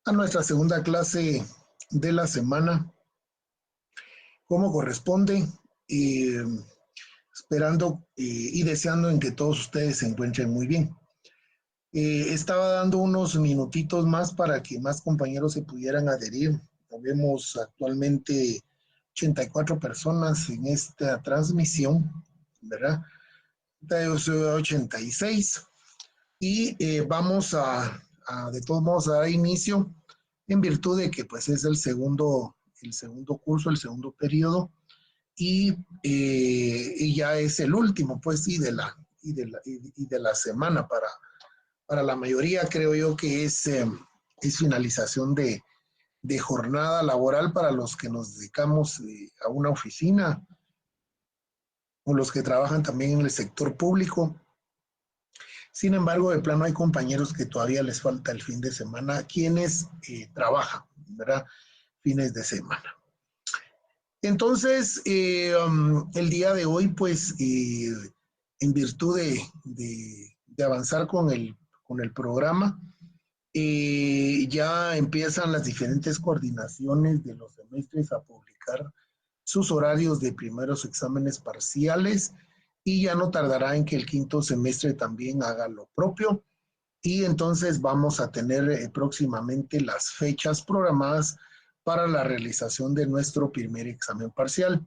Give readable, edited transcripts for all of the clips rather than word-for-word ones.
a nuestra segunda clase de la semana, como corresponde, esperando y deseando en que todos ustedes se encuentren muy bien. Estaba dando unos minutitos más para que más compañeros se pudieran adherir. Vemos actualmente 84 personas en esta transmisión, ¿verdad? 86. Y vamos de todos modos, a dar inicio en virtud de que pues es el segundo curso, el segundo periodo, y ya es el último, pues, y de la semana para la mayoría. Creo yo que es finalización de jornada laboral para los que nos dedicamos a una oficina o los que trabajan también en el sector público. Sin embargo, de plano hay compañeros que todavía les falta el fin de semana, quienes trabajan, ¿verdad? Fines de semana. Entonces, el día de hoy, pues, en virtud de avanzar con el programa, ya empiezan las diferentes coordinaciones de los semestres a publicar sus horarios de primeros exámenes parciales, y ya no tardará en que el quinto semestre también haga lo propio, y entonces vamos a tener próximamente las fechas programadas para la realización de nuestro primer examen parcial.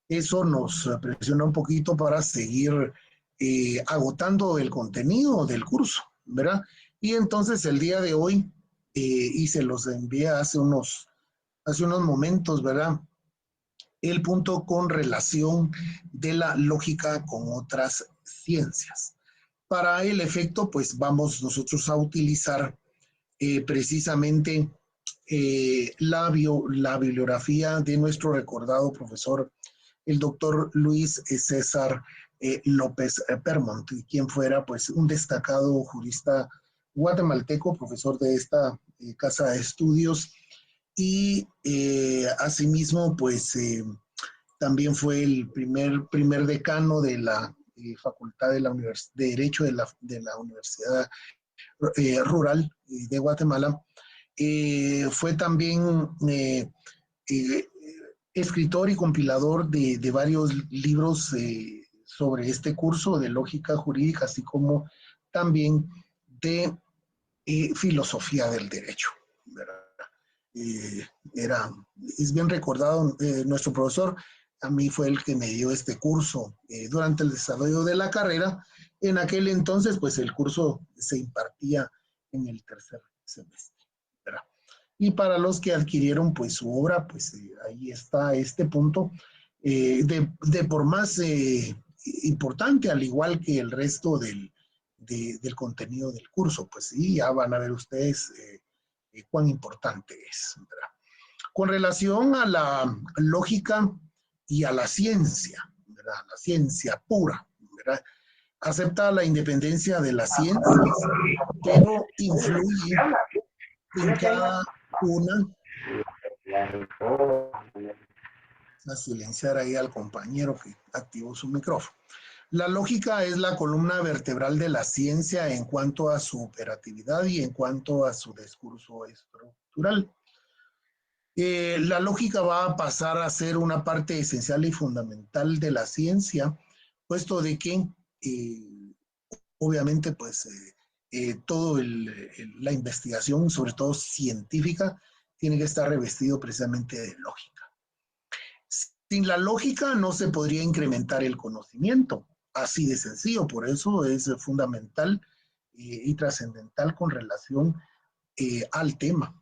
Eso nos presiona un poquito para seguir agotando el contenido del curso, ¿verdad? Y entonces el día de hoy, y se los envié hace unos momentos, ¿verdad? El punto con relación de la lógica con otras ciencias. Para el efecto, pues vamos nosotros a utilizar precisamente la bibliografía de nuestro recordado profesor, el doctor Luis César López Permont, quien fuera pues un destacado jurista guatemalteco, profesor de esta casa de estudios, y asimismo pues también fue el primer decano de la Facultad de Derecho de la Universidad Rural de Guatemala. Fue también escritor y compilador de varios libros sobre este curso de lógica jurídica, así como también de filosofía del derecho, ¿verdad? Es bien recordado nuestro profesor. A mí fue el que me dio este curso durante el desarrollo de la carrera. En aquel entonces, pues el curso se impartía en el tercer semestre, ¿verdad? Y para los que adquirieron pues su obra, pues ahí está este punto, de por más importante, al igual que el resto del contenido del curso. Pues sí, ya van a ver ustedes cuán importante es, ¿verdad? Con relación a la lógica y a la ciencia, ¿verdad? La ciencia pura, ¿verdad? Acepta la independencia de las ciencias, pero influye en cada una. A silenciar ahí al compañero que activó su micrófono. La lógica es la columna vertebral de la ciencia en cuanto a su operatividad y en cuanto a su discurso estructural. La lógica va a pasar a ser una parte esencial y fundamental de la ciencia, puesto de que obviamente pues todo la investigación, sobre todo científica, tiene que estar revestido precisamente de lógica. Sin la lógica no se podría incrementar el conocimiento, así de sencillo. Por eso es fundamental y trascendental con relación al tema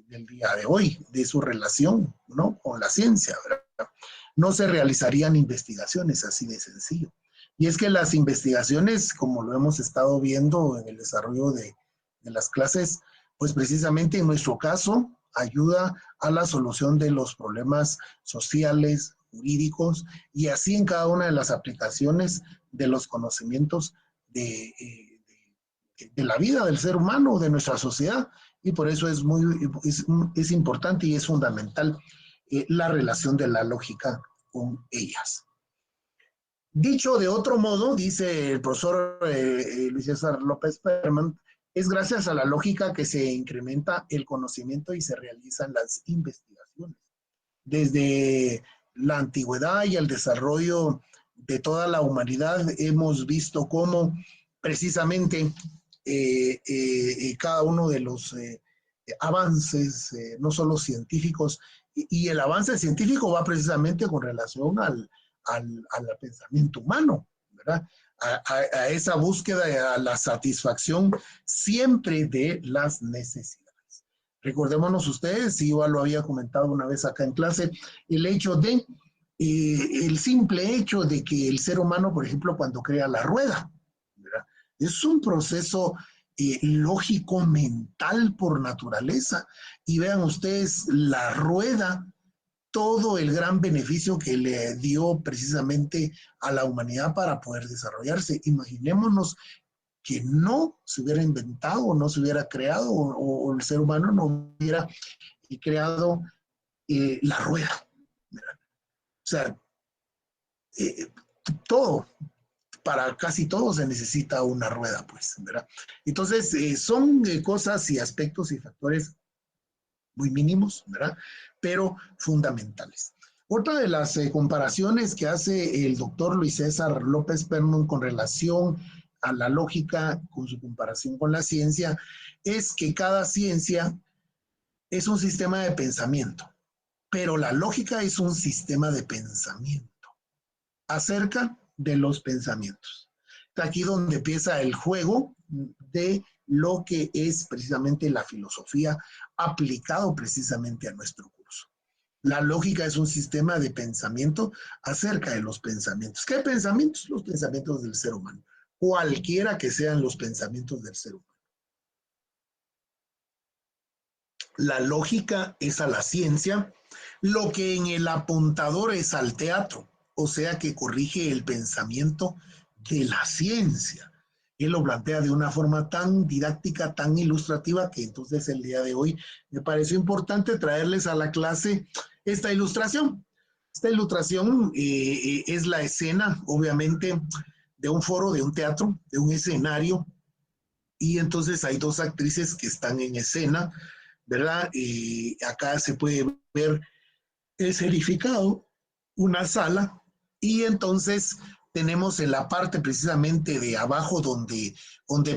del día de hoy, de su relación, ¿no?, con la ciencia, ¿verdad? No se realizarían investigaciones, así de sencillo. Y es que las investigaciones, como lo hemos estado viendo en el desarrollo de las clases, pues precisamente en nuestro caso ayuda a la solución de los problemas sociales, jurídicos, y así en cada una de las aplicaciones de los conocimientos de la vida del ser humano, de nuestra sociedad. Y por eso es importante y es fundamental la relación de la lógica con ellas. Dicho de otro modo, dice el profesor Luis César López Permont, Es gracias a la lógica que se incrementa el conocimiento y se realizan las investigaciones. Desde la antigüedad y el desarrollo de toda la humanidad hemos visto cómo precisamente cada uno de los avances, no solo científicos, y el avance científico va precisamente con relación al pensamiento humano, ¿verdad? A esa búsqueda, a la satisfacción siempre de las necesidades. Recordémonos ustedes, y yo lo había comentado una vez acá en clase, el hecho de, el simple hecho de que el ser humano, por ejemplo, cuando crea la rueda, ¿verdad? Es un proceso lógico mental por naturaleza. Y vean ustedes la rueda, todo el gran beneficio que le dio precisamente a la humanidad para poder desarrollarse. Imaginémonos que no se hubiera inventado, no se hubiera creado, o el ser humano no hubiera creado la rueda, ¿verdad? O sea, todo, para casi todo se necesita una rueda, pues, ¿verdad? Entonces, son cosas y aspectos y factores muy mínimos, ¿verdad? Pero fundamentales. Otra de las comparaciones que hace el doctor Luis César López Perman con relación a la lógica, con su comparación con la ciencia, es que cada ciencia es un sistema de pensamiento, pero la lógica es un sistema de pensamiento acerca de los pensamientos. Aquí donde empieza el juego de lo que es precisamente la filosofía aplicado precisamente a nuestro curso. La lógica es un sistema de pensamiento acerca de los pensamientos. ¿Qué pensamientos? Los pensamientos del ser humano, cualquiera que sean los pensamientos del ser humano. La lógica es a la ciencia lo que en el apuntador es al teatro, o sea que corrige el pensamiento de la ciencia. Él lo plantea de una forma tan didáctica, tan ilustrativa, que entonces el día de hoy me pareció importante traerles a la clase esta ilustración. Esta ilustración es la escena, obviamente, de un foro, de un teatro, de un escenario, y entonces hay dos actrices que están en escena, ¿verdad? Acá se puede ver escenificado una sala, y entonces tenemos en la parte precisamente de abajo donde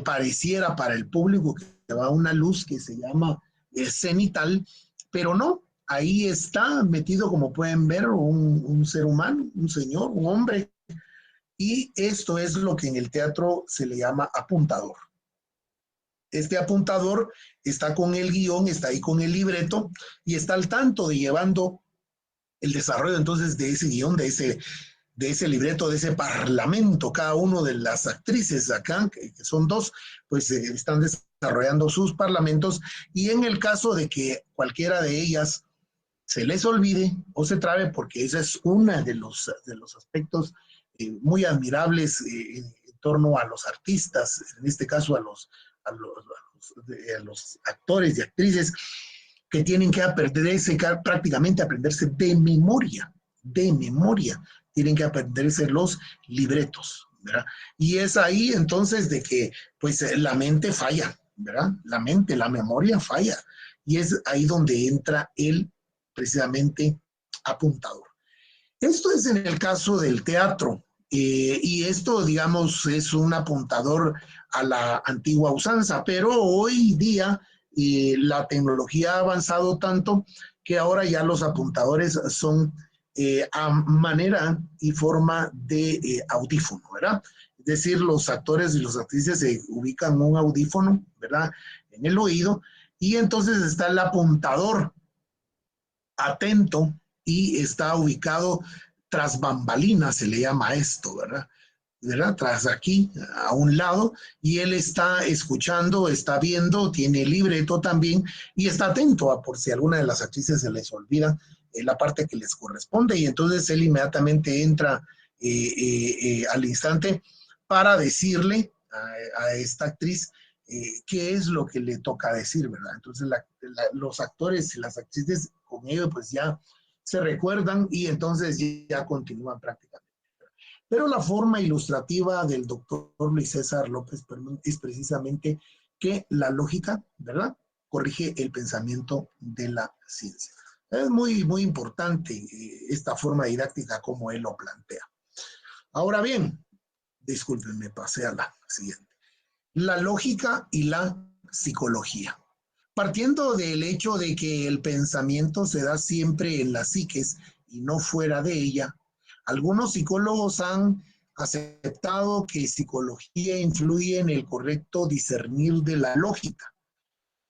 pareciera para el público que va una luz que se llama cenital, pero no, ahí está metido, como pueden ver, un ser humano, un señor, un hombre, y esto es lo que en el teatro se le llama apuntador. Este apuntador está con el guión, está ahí con el libreto y está al tanto de llevando el desarrollo entonces de ese guión, de ese libreto, de ese parlamento. Cada uno de las actrices acá, que son dos, pues están desarrollando sus parlamentos, y en el caso de que cualquiera de ellas se les olvide o se trabe, porque ese es uno de los aspectos muy admirables en torno a los artistas, en este caso a los actores y actrices, que tienen que aprenderse, prácticamente aprenderse de memoria, tienen que aprenderse los libretos, ¿verdad? Y es ahí entonces de que pues la mente falla, ¿verdad? La mente, la memoria falla, y es ahí donde entra el precisamente apuntador. Esto es en el caso del teatro, y esto, digamos, es un apuntador a la antigua usanza, pero hoy día la tecnología ha avanzado tanto que ahora ya los apuntadores son a manera y forma de audífono, ¿verdad? Es decir, los actores y las actrices se ubican un audífono, ¿verdad?, en el oído, y entonces está el apuntador atento y está ubicado tras bambalinas, se le llama esto, ¿verdad? ¿Verdad? Tras aquí, a un lado, y él está escuchando, está viendo, tiene libreto también, y está atento a por si alguna de las actrices se les olvida la parte que les corresponde, y entonces él inmediatamente entra al instante para decirle a esta actriz qué es lo que le toca decir, ¿verdad? Entonces los actores y las actrices con ello pues ya se recuerdan, y entonces ya continúan prácticamente. Pero la forma ilustrativa del doctor Luis César López Perman es precisamente que la lógica, ¿verdad?, corrige el pensamiento de la ciencia. Es muy, muy importante esta forma didáctica como él lo plantea. Ahora bien, disculpen, me pasé a la siguiente. La lógica y la psicología. Partiendo del hecho de que el pensamiento se da siempre en la psiquis y no fuera de ella, algunos psicólogos han aceptado que psicología influye en el correcto discernir de la lógica,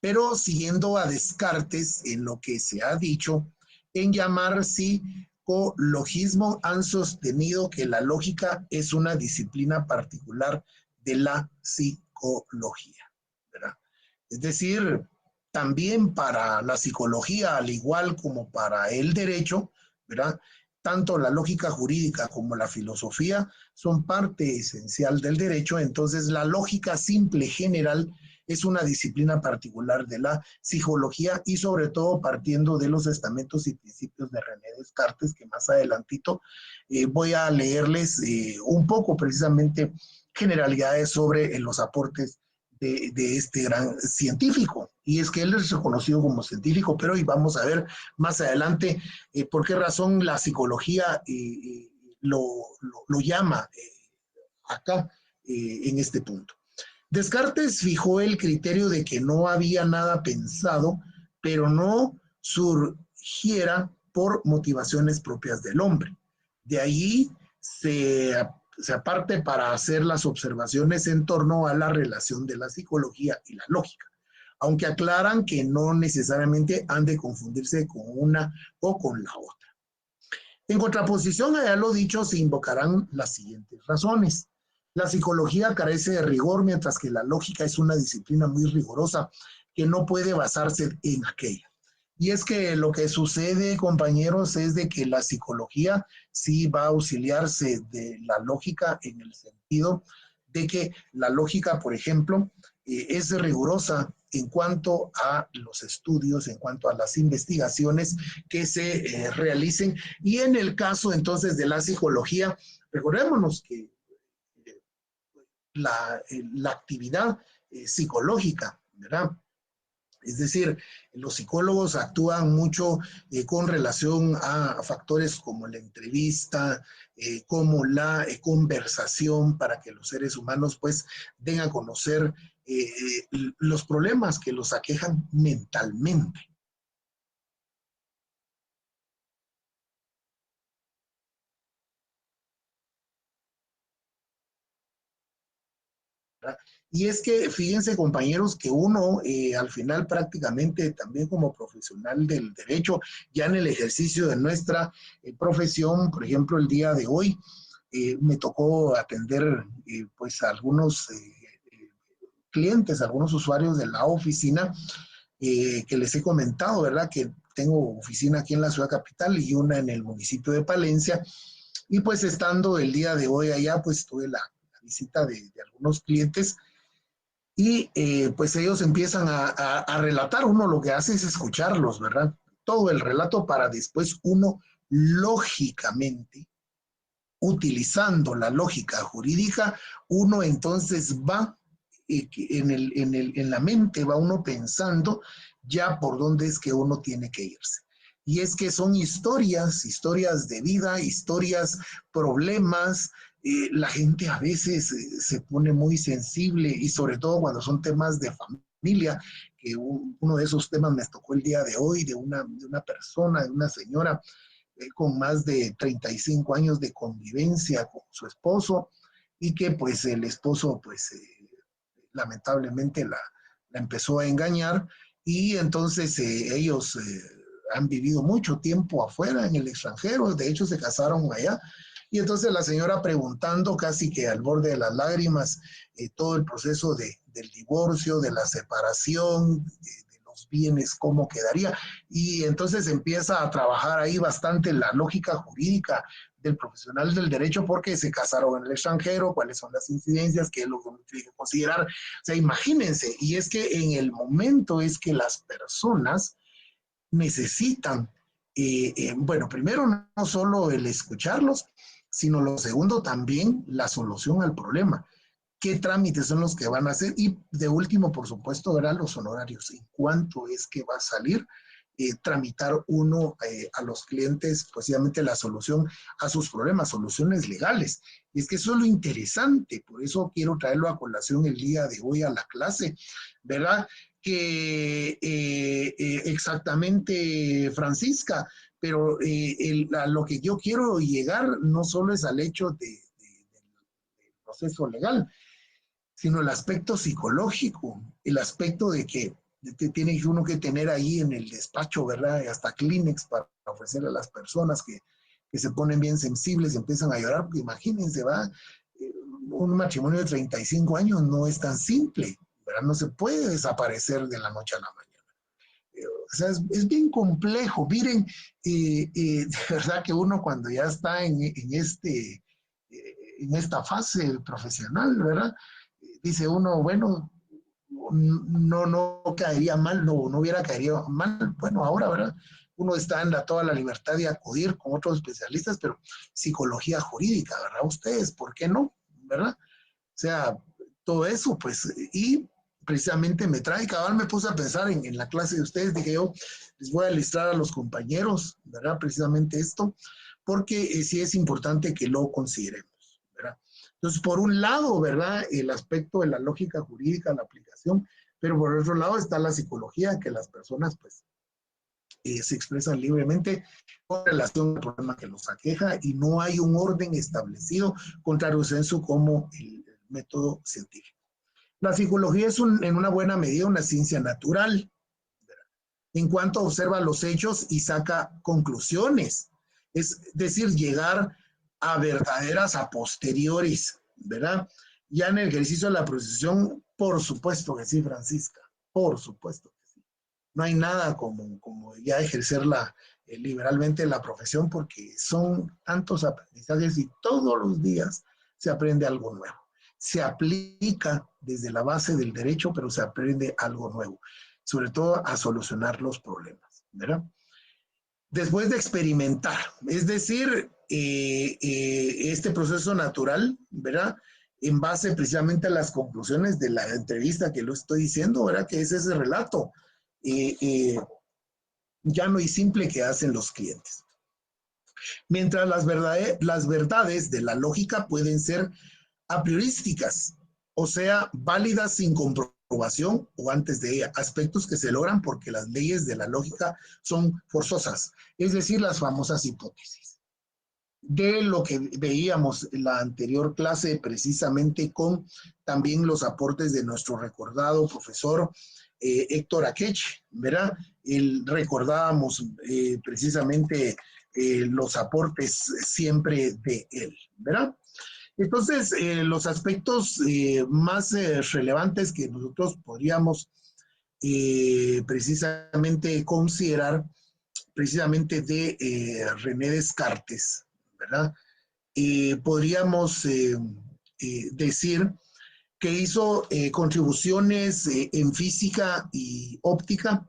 pero siguiendo a Descartes en lo que se ha dicho, en llamar psicologismo, han sostenido que la lógica es una disciplina particular de la psicología, ¿verdad? Es decir, también para la psicología, al igual como para el derecho, ¿verdad?, tanto la lógica jurídica como la filosofía son parte esencial del derecho. Entonces, la lógica simple general es una disciplina particular de la psicología y sobre todo partiendo de los estamentos y principios de René Descartes, que más adelantito voy a leerles un poco precisamente generalidades sobre los aportes de este gran científico. Y es que él es reconocido como científico, pero y vamos a ver más adelante por qué razón la psicología lo llama acá en este punto. Descartes fijó el criterio de que no había nada pensado, pero no surgiera por motivaciones propias del hombre. De ahí se aparte para hacer las observaciones en torno a la relación de la psicología y la lógica, aunque aclaran que no necesariamente han de confundirse con una o con la otra. En contraposición a lo dicho, se invocarán las siguientes razones. La psicología carece de rigor, mientras que la lógica es una disciplina muy rigurosa que no puede basarse en aquella. Y es que lo que sucede, compañeros, es de que la psicología sí va a auxiliarse de la lógica en el sentido de que la lógica, por ejemplo, es rigurosa en cuanto a los estudios, en cuanto a las investigaciones que se realicen. Y en el caso entonces de la psicología, recordémonos que la actividad psicológica, ¿verdad? Es decir, los psicólogos actúan mucho con relación a factores como la entrevista, como la conversación, para que los seres humanos pues den a conocer los problemas que los aquejan mentalmente. ¿Verdad? Y es que fíjense, compañeros, que uno al final prácticamente también como profesional del derecho, ya en el ejercicio de nuestra profesión, por ejemplo, el día de hoy me tocó atender pues a algunos clientes, a algunos usuarios de la oficina que les he comentado, ¿verdad? Que tengo oficina aquí en la ciudad capital y una en el municipio de Palencia. Y pues estando el día de hoy allá, pues tuve la visita de algunos clientes y pues ellos empiezan a relatar. Uno lo que hace es escucharlos, ¿verdad? Todo el relato para después uno lógicamente, utilizando la lógica jurídica, uno entonces va en la mente, va uno pensando ya por dónde es que uno tiene que irse. Y es que son historias de vida, historias, problemas. La gente a veces se pone muy sensible y sobre todo cuando son temas de familia, que uno de esos temas me tocó el día de hoy, de una persona, de una señora con más de 35 años de convivencia con su esposo y que pues el esposo pues lamentablemente la empezó a engañar y entonces ellos han vivido mucho tiempo afuera en el extranjero, de hecho se casaron allá. Y entonces la señora preguntando casi que al borde de las lágrimas todo el proceso del divorcio, de la separación, de los bienes, cómo quedaría. Y entonces empieza a trabajar ahí bastante la lógica jurídica del profesional del derecho porque se casaron en el extranjero, cuáles son las incidencias, qué es lo que uno tiene que considerar. O sea, imagínense, y es que en el momento es que las personas necesitan, bueno, primero no solo el escucharlos, sino lo segundo también la solución al problema. qué trámites son los que van a hacer y de último, por supuesto, verán los honorarios, en cuánto es que va a salir tramitar uno a los clientes, precisamente la solución a sus problemas, soluciones legales. Y es que eso es lo interesante, por eso quiero traerlo a colación el día de hoy a la clase, ¿verdad? Que exactamente, Francisca, pero a lo que yo quiero llegar no solo es al hecho del proceso legal, sino el aspecto psicológico, el aspecto de que tiene uno que tener ahí en el despacho, ¿verdad? Hasta Kleenex para ofrecerle a las personas que se ponen bien sensibles y empiezan a llorar, porque imagínense, va, un matrimonio de 35 años no es tan simple, ¿verdad? No se puede desaparecer de la noche a la mañana. O sea, es bien complejo. Miren, de verdad que uno cuando ya está en esta fase profesional, ¿verdad? Dice uno, bueno, no caería mal, no hubiera caído mal. Bueno, ahora, ¿verdad? Uno está en toda la libertad de acudir con otros especialistas, pero psicología jurídica, ¿verdad? Ustedes, ¿por qué no? ¿Verdad? O sea, todo eso, pues, y precisamente me trae, cabal, me puse a pensar en la clase de ustedes, dije yo, les voy a listar a los compañeros, ¿verdad? Precisamente esto, porque sí es importante que lo consideremos, ¿verdad? Entonces, por un lado, ¿verdad? El aspecto de la lógica jurídica, la aplicación, pero por otro lado está la psicología, que las personas, pues, se expresan libremente con relación al problema que los aqueja y no hay un orden establecido, contrario sensu, como el método científico. La psicología es en una buena medida una ciencia natural, ¿verdad? En cuanto observa los hechos y saca conclusiones, es decir, llegar a verdaderas a posteriores, ¿verdad? Ya en el ejercicio de la procesión, por supuesto que sí, Francisca, por supuesto que sí. No hay nada como ya ejercer liberalmente la profesión porque son tantos aprendizajes y todos los días se aprende algo nuevo. Se aplica desde la base del derecho, pero se aprende algo nuevo, sobre todo a solucionar los problemas, ¿verdad? Después de experimentar, es decir, este proceso natural, ¿verdad? En base precisamente a las conclusiones de la entrevista que lo estoy diciendo, ¿verdad? Que es ese relato llano y simple que hacen los clientes. Mientras las verdades de la lógica pueden ser a priorísticas, o sea, válidas sin comprobación o antes de ella, aspectos que se logran porque las leyes de la lógica son forzosas, es decir, las famosas hipótesis. De lo que veíamos en la anterior clase, precisamente con también los aportes de nuestro recordado profesor Héctor Akech, ¿verdad? Recordábamos precisamente los aportes siempre de él, ¿verdad? Entonces, los aspectos más relevantes que nosotros podríamos precisamente considerar, precisamente de René Descartes, ¿verdad? Podríamos decir que hizo contribuciones en física y óptica.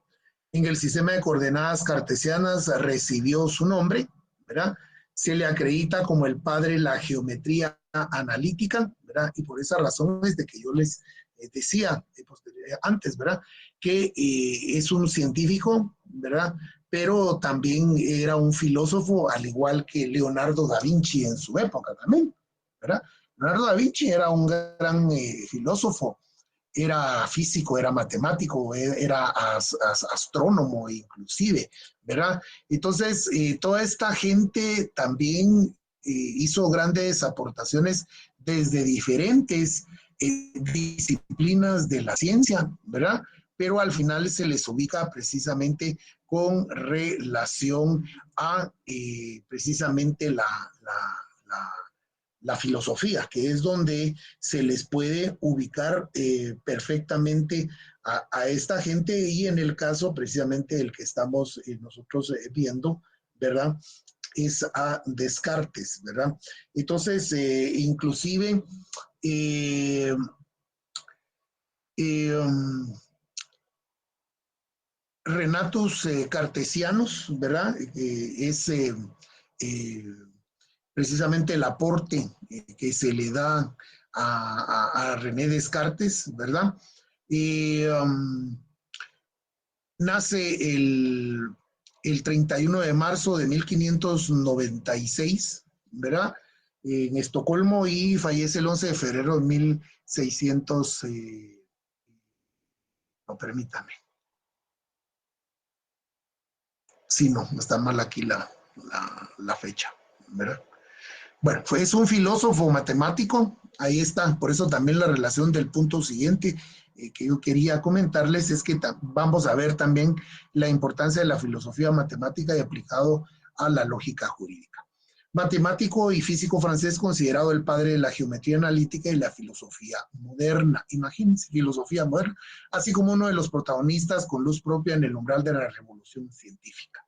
En el sistema de coordenadas cartesianas recibió su nombre, ¿verdad? Se le acredita como el padre de la geometría analítica, ¿verdad? Y por esa razón es de que yo les decía antes, ¿verdad? Que es un científico, ¿verdad? Pero también era un filósofo, al igual que Leonardo da Vinci en su época también, ¿verdad? Leonardo da Vinci era un gran filósofo, era físico, era matemático, era astrónomo inclusive, ¿verdad? Entonces, toda esta gente también hizo grandes aportaciones desde diferentes disciplinas de la ciencia, ¿verdad? Pero al final se les ubica precisamente con relación a precisamente la filosofía, que es donde se les puede ubicar perfectamente a esta gente y en el caso precisamente el que estamos nosotros viendo, ¿verdad? Es a Descartes, ¿verdad? Entonces, inclusive, eh, um, Renatus Cartesianus, ¿verdad? Es precisamente el aporte que se le da a René Descartes, ¿verdad? Y nace el 31 de marzo de 1596, ¿verdad? En Estocolmo, y fallece el 11 de febrero de 1600, no, permítame. Sí, no, está mal aquí la fecha, ¿verdad? Bueno, es un filósofo matemático, ahí está, por eso también la relación del punto siguiente que yo quería comentarles es que vamos a ver también la importancia de la filosofía matemática y aplicado a la lógica jurídica. Matemático y físico francés, considerado el padre de la geometría analítica y la filosofía moderna. Imagínense, filosofía moderna, así como uno de los protagonistas con luz propia en el umbral de la revolución científica.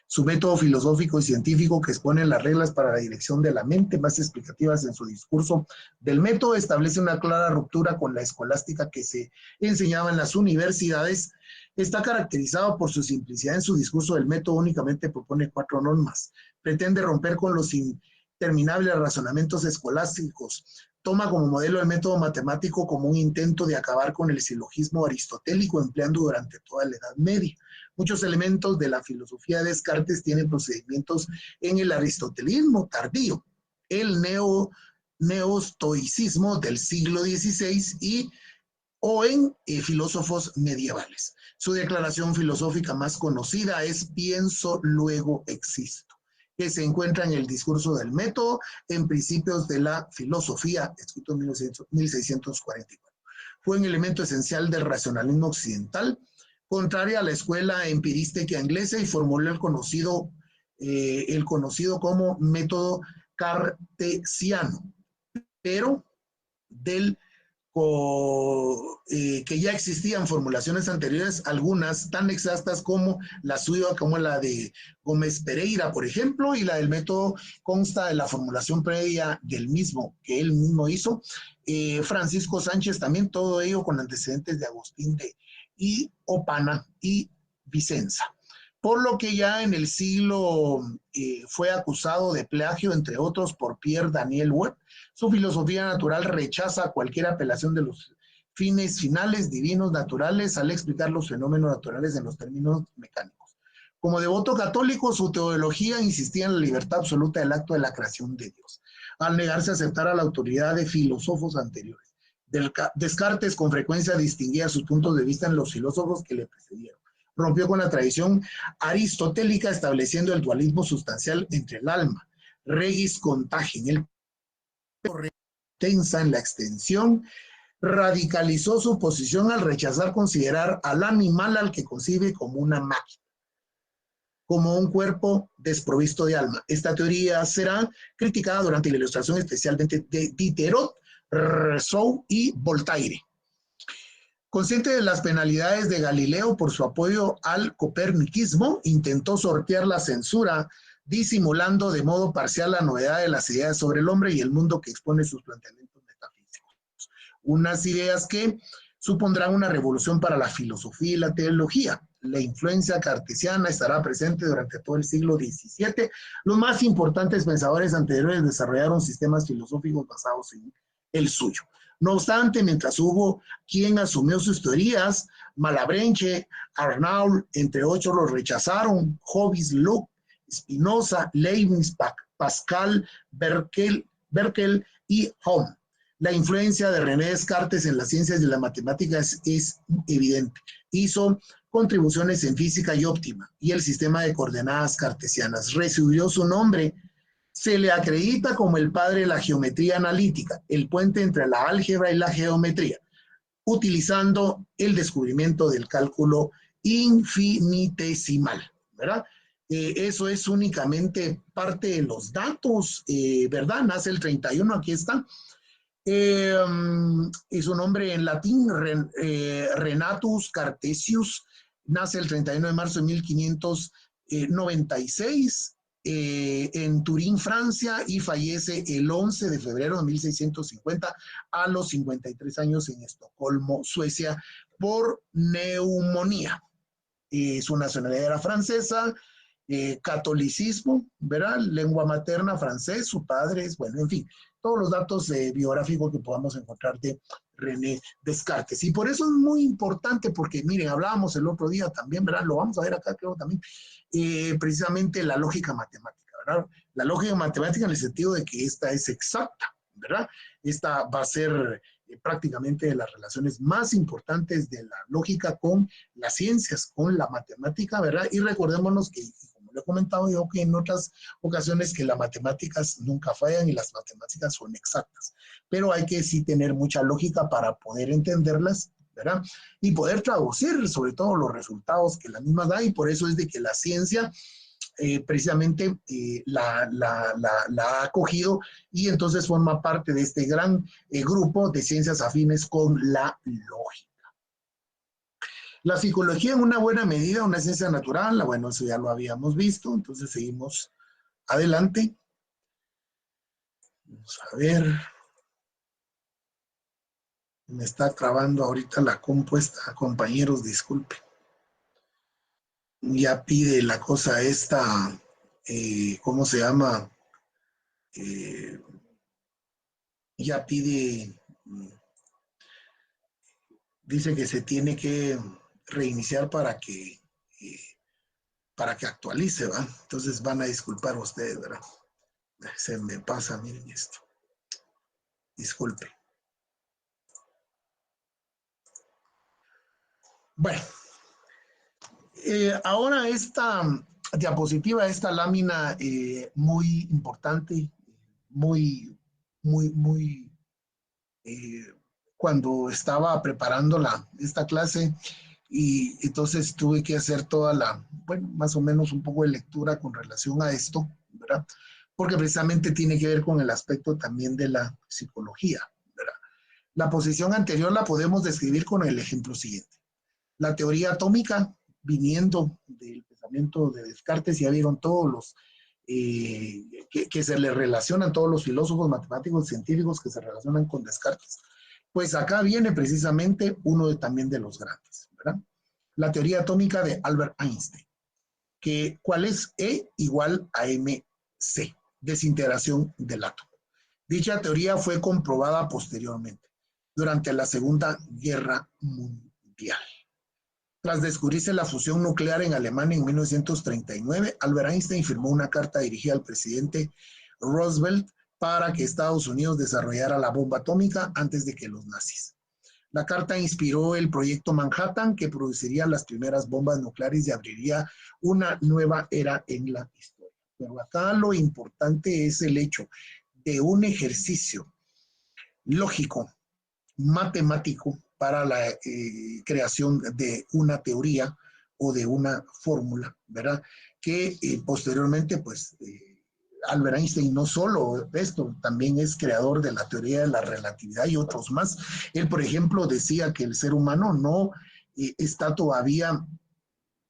Su método filosófico y científico, que expone las reglas para la dirección de la mente, más explicativas en su discurso del método, establece una clara ruptura con la escolástica que se enseñaba en las universidades. Está caracterizado por su simplicidad en su discurso del método, únicamente propone 4 normas. Pretende romper con los interminables razonamientos escolásticos. Toma como modelo el método matemático como un intento de acabar con el silogismo aristotélico empleando durante toda la Edad Media. Muchos elementos de la filosofía de Descartes tienen procedimientos en el aristotelismo tardío, el neostoicismo del siglo XVI o en filósofos medievales. Su declaración filosófica más conocida es "pienso, luego existo", que se encuentra en el discurso del método en Principios de la Filosofía, escrito en 1644. Fue un elemento esencial del racionalismo occidental, contraria a la escuela empirística inglesa, y formuló el conocido como método cartesiano, pero que ya existían formulaciones anteriores, algunas tan exactas como la suya, como la de Gómez Pereira, por ejemplo, y la del método consta de la formulación previa del mismo, que él mismo hizo. Francisco Sánchez también, todo ello con antecedentes de Agustín y Opana y Vicenza. Por lo que ya en el siglo fue acusado de plagio, entre otros, por Pierre Daniel Webb. Su filosofía natural rechaza cualquier apelación de los fines finales, divinos, naturales, al explicar los fenómenos naturales en los términos mecánicos. Como devoto católico, su teología insistía en la libertad absoluta del acto de la creación de Dios, al negarse a aceptar a la autoridad de filósofos anteriores. Descartes con frecuencia distinguía sus puntos de vista en los filósofos que le precedieron. Rompió con la tradición aristotélica, estableciendo el dualismo sustancial entre el alma, regis contagien, el tensa en la extensión. Radicalizó su posición al rechazar considerar al animal al que concibe como una máquina, como un cuerpo desprovisto de alma. Esta teoría será criticada durante la Ilustración, especialmente de Diderot, Rousseau y Voltaire. Consciente de las penalidades de Galileo por su apoyo al copernicismo, intentó sortear la censura disimulando de modo parcial la novedad de las ideas sobre el hombre y el mundo que expone sus planteamientos metafísicos. Unas ideas que supondrán una revolución para la filosofía y la teología. La influencia cartesiana estará presente durante todo el siglo XVII. Los más importantes pensadores anteriores desarrollaron sistemas filosóficos basados en el suyo. No obstante, mientras hubo quien asumió sus teorías, Malebranche, Arnauld, entre otros, los rechazaron. Hobbes, Locke, Spinoza, Leibniz, Pascal, Berkeley y Hume. La influencia de René Descartes en las ciencias de la matemática es evidente. Hizo contribuciones en física y óptica y el sistema de coordenadas cartesianas. Recibió su nombre. Se le acredita como el padre de la geometría analítica, el puente entre la álgebra y la geometría, utilizando el descubrimiento del cálculo infinitesimal, ¿verdad? Eso es únicamente parte de los datos, ¿verdad? Nace el 31, aquí está. Y su nombre en latín, Renatus Cartesius, nace el 31 de marzo de 1596 en Turín, Francia, y fallece el 11 de febrero de 1650 a los 53 años en Estocolmo, Suecia, por neumonía. Su nacionalidad era francesa, catolicismo, ¿verdad? Lengua materna francés, su padre es, bueno, en fin, todos los datos biográficos que podamos encontrar de René Descartes. Y por eso es muy importante, porque miren, hablábamos el otro día también, ¿verdad? Lo vamos a ver acá, creo también, precisamente la lógica matemática, ¿verdad? La lógica matemática en el sentido de que esta es exacta, ¿verdad? Esta va a ser prácticamente de las relaciones más importantes de la lógica con las ciencias, con la matemática, ¿verdad? Y recordémonos que, como lo he comentado yo, que en otras ocasiones que las matemáticas nunca fallan y las matemáticas son exactas, pero hay que sí tener mucha lógica para poder entenderlas, ¿verdad? Y poder traducir sobre todo los resultados que la misma da, y por eso es de que la ciencia precisamente la ha acogido y entonces forma parte de este gran grupo de ciencias afines con la lógica. La psicología en una buena medida, una ciencia natural, bueno, eso ya lo habíamos visto, entonces seguimos adelante. Vamos a ver. Me está trabando ahorita la compuesta, compañeros, disculpe. Ya pide la cosa esta, ¿cómo se llama? Ya pide, dice que se tiene que reiniciar para que actualice, ¿va? Entonces van a disculpar ustedes, ¿verdad? Se me pasa, miren esto. Disculpe. Bueno, ahora esta diapositiva, esta lámina muy importante, muy, muy, eh, cuando estaba preparando esta clase, y entonces tuve que hacer toda bueno, más o menos un poco de lectura con relación a esto, ¿verdad? Porque precisamente tiene que ver con el aspecto también de la psicología, ¿verdad? La posición anterior la podemos describir con el ejemplo siguiente. La teoría atómica, viniendo del pensamiento de Descartes, ya vieron todos los que se le relacionan, todos los filósofos, matemáticos, científicos que se relacionan con Descartes. Pues acá viene precisamente uno también de los grandes, ¿verdad? La teoría atómica de Albert Einstein, que ¿cuál es? E igual a mc, desintegración del átomo. Dicha teoría fue comprobada posteriormente, durante la Segunda Guerra Mundial. Tras descubrirse la fusión nuclear en Alemania en 1939, Albert Einstein firmó una carta dirigida al presidente Roosevelt para que Estados Unidos desarrollara la bomba atómica antes de que los nazis. La carta inspiró el proyecto Manhattan, que produciría las primeras bombas nucleares y abriría una nueva era en la historia. Pero acá lo importante es el hecho de un ejercicio lógico, matemático, para la creación de una teoría o de una fórmula, ¿verdad? Que posteriormente, pues, Albert Einstein no solo esto, también es creador de la teoría de la relatividad y otros más. Él, por ejemplo, decía que el ser humano no está todavía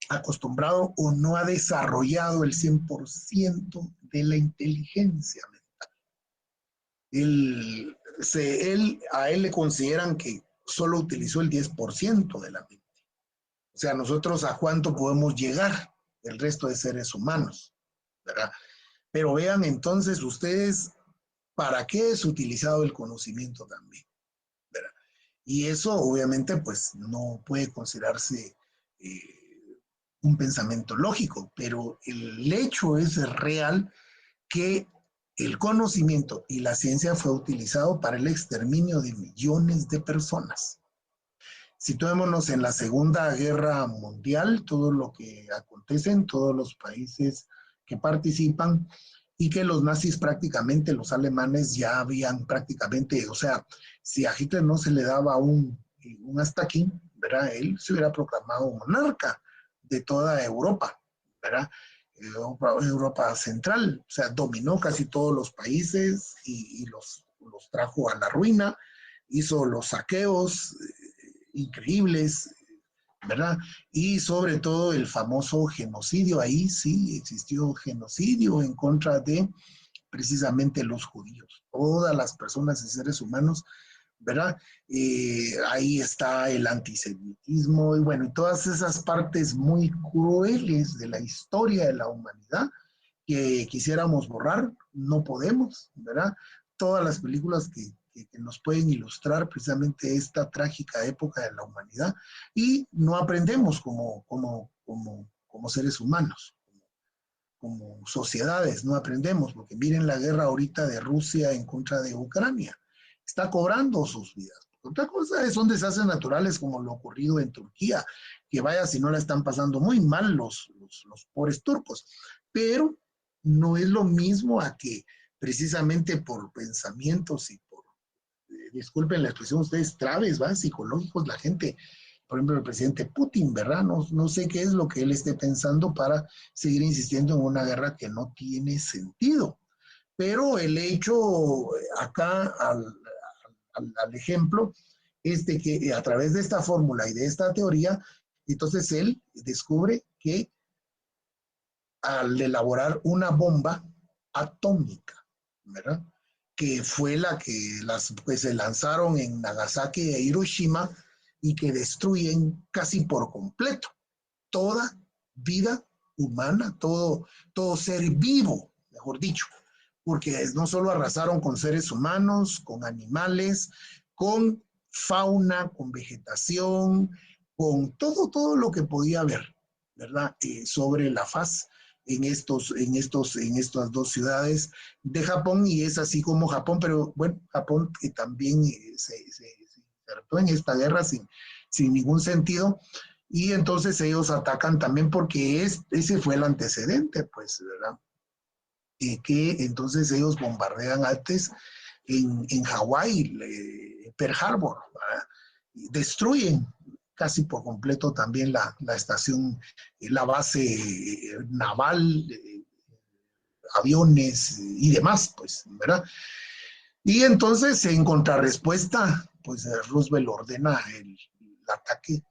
acostumbrado o no ha desarrollado el 100% de la inteligencia mental. A él le consideran que solo utilizó el 10% de la mente. O sea, nosotros a cuánto podemos llegar el resto de seres humanos, ¿verdad? Pero vean entonces ustedes para qué es utilizado el conocimiento también, ¿verdad? Y eso obviamente pues no puede considerarse un pensamiento lógico, pero el hecho es real que el conocimiento y la ciencia fue utilizado para el exterminio de millones de personas. Situémonos en la Segunda Guerra Mundial, todo lo que acontece en todos los países que participan, y que los nazis prácticamente, los alemanes ya habían prácticamente, o sea, si a Hitler no se le daba un hasta aquí, ¿verdad? Él se hubiera proclamado monarca de toda Europa, ¿verdad? Europa Central, o sea, dominó casi todos los países y los trajo a la ruina, hizo los saqueos increíbles, ¿verdad? Y sobre todo el famoso genocidio, ahí sí existió genocidio en contra de precisamente los judíos, todas las personas y seres humanos, ¿verdad? Ahí está el antisemitismo y bueno, todas esas partes muy crueles de la historia de la humanidad que quisiéramos borrar, no podemos, ¿verdad? todas las películas que nos pueden ilustrar precisamente esta trágica época de la humanidad y no aprendemos como seres humanos, como sociedades, no aprendemos, porque miren la guerra ahorita de Rusia en contra de Ucrania, está cobrando sus vidas. Otra cosa son desastres naturales como lo ocurrido en Turquía, que vaya si no la están pasando muy mal los pobres turcos, pero no es lo mismo a que precisamente por pensamientos y por, disculpen la expresión ustedes, traves, ¿va? Psicológicos, la gente, por ejemplo, el presidente Putin, ¿verdad? No sé qué es lo que él esté pensando para seguir insistiendo en una guerra que no tiene sentido. Pero el hecho acá al ejemplo es de que a través de esta fórmula y de esta teoría, entonces él descubre que al elaborar una bomba atómica, ¿verdad? Que fue la que pues, se lanzaron en Nagasaki e Hiroshima y que destruyen casi por completo toda vida humana, todo ser vivo, mejor dicho, porque no solo arrasaron con seres humanos, con animales, con fauna, con vegetación, con todo lo que podía haber, ¿verdad? Sobre la faz en estas dos ciudades de Japón, y es así como Japón, pero bueno, Japón también se insertó en esta guerra sin ningún sentido, y entonces ellos atacan también porque ese fue el antecedente, pues, ¿verdad? Que entonces ellos bombardean antes en Hawái, Pearl Harbor, ¿verdad? Destruyen casi por completo también la estación, la base naval, aviones y demás, pues, ¿verdad? Y entonces, en contrarrespuesta, pues Roosevelt ordena el ataque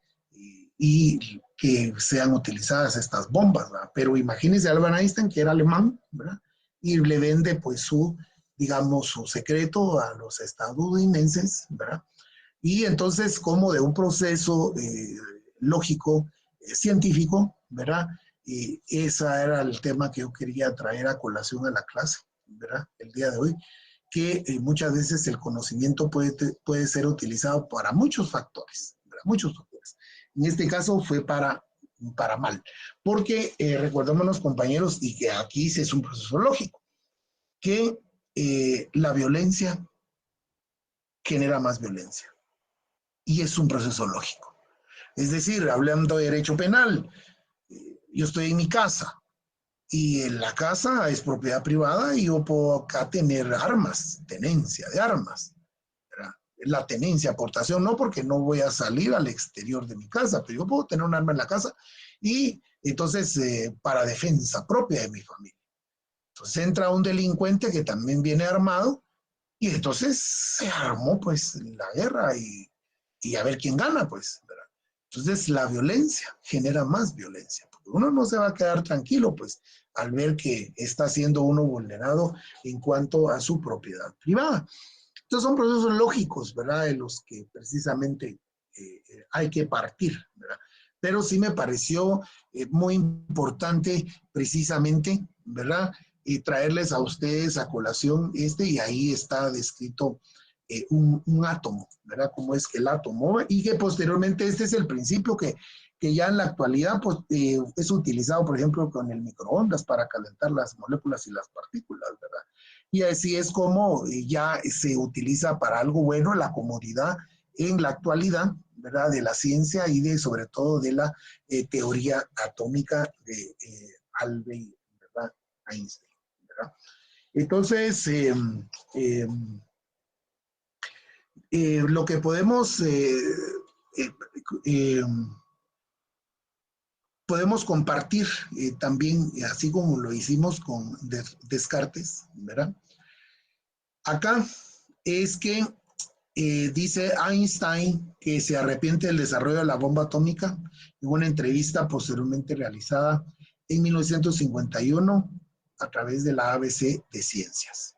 y que sean utilizadas estas bombas, ¿verdad? Pero imagínense a Albert Einstein, que era alemán, ¿verdad? Y le vende pues digamos, su secreto a los estadounidenses, ¿verdad? Y entonces, como de un proceso lógico, científico, ¿verdad? Ese era el tema que yo quería traer a colación a la clase, ¿verdad? El día de hoy, que muchas veces el conocimiento puede ser utilizado para muchos factores, ¿verdad? Muchos factores. En este caso fue para mal, porque recordémonos, compañeros, y que aquí es un proceso lógico, que la violencia genera más violencia y es un proceso lógico. Es decir, hablando de derecho penal, yo estoy en mi casa y en la casa es propiedad privada y yo puedo acá tener armas, tenencia de armas, ¿verdad? La tenencia, aportación, no porque no voy a salir al exterior de mi casa, pero yo puedo tener un arma en la casa y entonces para defensa propia de mi familia. Entonces entra un delincuente que también viene armado y entonces se armó pues la guerra y a ver quién gana, pues, ¿verdad? Entonces la violencia genera más violencia, porque uno no se va a quedar tranquilo, pues, al ver que está siendo uno vulnerado en cuanto a su propiedad privada. Entonces son procesos lógicos, ¿verdad? De los que precisamente hay que partir, ¿verdad? Pero sí me pareció muy importante precisamente, ¿verdad? Y traerles a ustedes a colación y ahí está descrito un átomo, ¿verdad? Cómo es que el átomo, y que posteriormente este es el principio que ya en la actualidad pues, es utilizado, por ejemplo, con el microondas para calentar las moléculas y las partículas, ¿verdad? Y así es como ya se utiliza para algo bueno la comodidad en la actualidad, ¿verdad? De la ciencia y sobre todo de la teoría atómica de Albert, ¿verdad? Einstein, ¿verdad? Entonces, eh, lo que podemos eh, eh, podemos compartir también, así como lo hicimos con Descartes, ¿verdad? Acá es que dice Einstein que se arrepiente del desarrollo de la bomba atómica en una entrevista posteriormente realizada en 1951 a través de la ABC de Ciencias.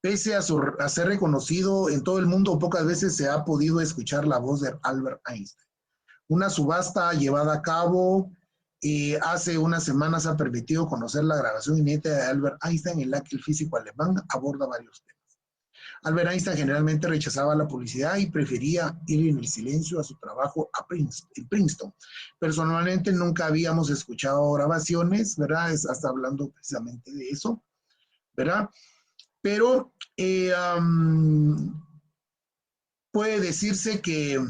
Pese a ser reconocido en todo el mundo, pocas veces se ha podido escuchar la voz de Albert Einstein. Una subasta llevada a cabo hace unas semanas ha permitido conocer la grabación inédita de Albert Einstein en la que el físico alemán aborda varios temas. Albert Einstein generalmente rechazaba la publicidad y prefería ir en el silencio a su trabajo en Princeton. Personalmente nunca habíamos escuchado grabaciones, ¿verdad? Hasta hablando precisamente de eso, ¿verdad? Pero puede decirse que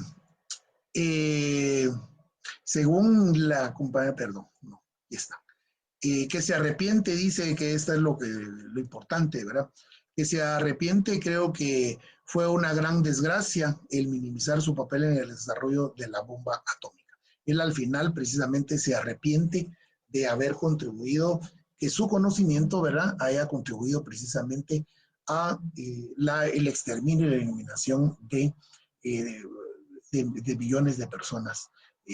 según la compañía, perdón, no, ya está, que se arrepiente, dice que esto es lo importante, ¿verdad? Que se arrepiente, creo que fue una gran desgracia el minimizar su papel en el desarrollo de la bomba atómica. Él al final precisamente se arrepiente de haber contribuido, que su conocimiento, ¿verdad?, haya contribuido precisamente a el exterminio y la eliminación de billones de personas,